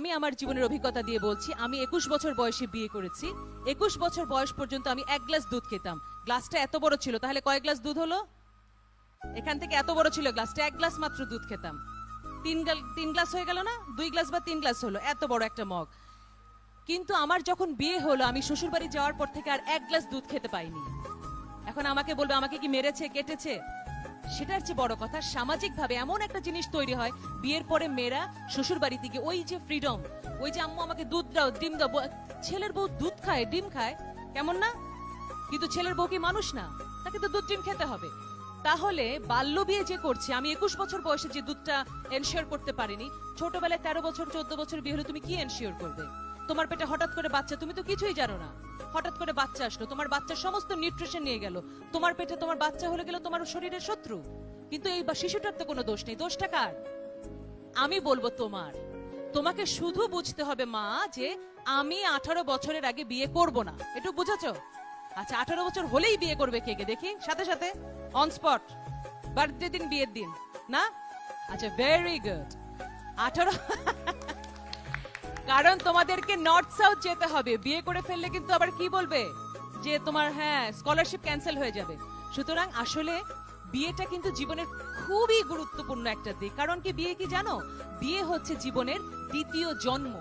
আমি আমার জীবনের অভিজ্ঞতা দিয়ে বলছি, আমি 21 বছর বয়সে বিয়ে করেছি। 21 বছর বয়স পর্যন্ত আমি 1 গ্লাস দুধ খেতাম। গ্লাসটা এত বড় ছিল, তাহলে কয় গ্লাস দুধ হলো? এখান থেকে এত বড় ছিল গ্লাসটা, 1 গ্লাস মাত্র দুধ খেতাম। 3 গ্লাস হয়ে গেল না? 2 গ্লাস বা 3 গ্লাস হলো, এত বড় একটা মগ। কিন্তু আমার যখন বিয়ে হলো, আমি শ্বশুর বাড়ি যাওয়ার পর থেকে আর 1 গ্লাস দুধ খেতে পাইনি। এখন আমাকে বলবে আমাকে কি মেরেছে, কেটেছে? সেটার চেয়ে বড় কথা, সামাজিক ভাবে এমন একটা জিনিস তৈরি হয় বিয়ের পরে মেয়েরা শ্বশুর বাড়িতে গিয়ে ওই যে ফ্রিডম, ওই যে আম্মু আমাকে দুধ দাও, ডিম দাও। ছেলের বউ দুধ খায়, ডিম খায়, কেমন না? কিন্তু ছেলের বউ কি মানুষ না? তাকে তো দুধ ডিম খেতে হবে। তাহলে বাল্য বিয়ে যে করছে, আমি 21 বছর বয়সে যে দুধটা এনশিওর করতে পারিনি, ছোটবেলায় 13 বছর 14 বছর বিয়ে হলে তুমি কি এনশিওর করবে? তোমার পেটে হঠাৎ করে বাচ্চা, তুমি তো কিছুই জানো না, হঠাৎ করে বাচ্চা আসলো, তোমার বাচ্চার সমস্ত নিউট্রিশন নিয়ে গেল, তোমার পেটে তোমার বাচ্চা হলে গেল তোমার শরীরের শত্রু। কিন্তু এই শিশুটার তো কোনো দোষ নেই, দোষটা কার? আমি বলবো তোমার। তোমাকে শুধু বুঝতে হবে মা, যে আমি 18 বছরের আগে বিয়ে করব না, একটু বুঝেছো? আচ্ছা, 18 বছর হলেই বিয়ে করবে কে কে দেখি, সাথে সাথে অন স্পট, বার্থডে দিন, বিয়ের দিন না? আচ্ছা, ভেরি গুড। 18 কারণ তোমাদেরকে নর্থ সাউথ যেতে হবে, বিয়ে করে ফেললে কিন্তু আবার কি বলবে যে তোমার স্কলারশিপ ক্যান্সেল হয়ে যাবে। সুতরাং আসলে বিয়েটা কিন্তু জীবনের খুবই গুরুত্বপূর্ণ একটা দিক। কারণ কি, বিয়ে কি জানো? বিয়ে হচ্ছে জীবনের দ্বিতীয় জন্ম।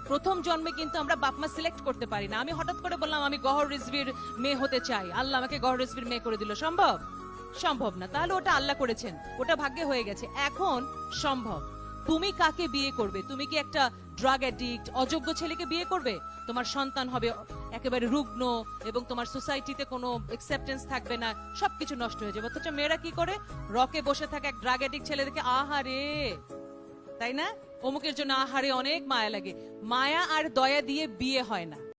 প্রথম জন্মে কিন্তু আমরা বাপমা সিলেক্ট করতে পারি না। আমি হঠাৎ করে বললাম আমি গহর রিজভির মেয়ে হতে চাই, আল্লাহ আমাকে গহর রিজভির মেয়ে করে দিল, সম্ভব? সম্ভব না। তাহলে ওটা আল্লাহ করেছেন, ওটা ভাগ্যে হয়ে গেছে। এখন সম্ভব। তুমি কাকে বিয়ে করবে? তুমি কি একটা ড্রাগ অ্যাডিক্ট, অযোগ্য ছেলেকে বিয়ে করবে? তোমার সন্তান হবে একেবারে রুগ্ন, এবং তোমার সোসাইটিতে কোনো অ্যাকসেপ্টেন্স থাকবে না, সবকিছু নষ্ট হয়ে যাবে। অথচ মেয়েরা কি করে? রকে বসে থাকে এক ড্রাগ অ্যাডিক্ট ছেলে দেখে, আহারে, তাই না? অমুকের জন্য আহারে, অনেক মায়া লাগে। মায়া আর দয়া দিয়ে বিয়ে হয় না।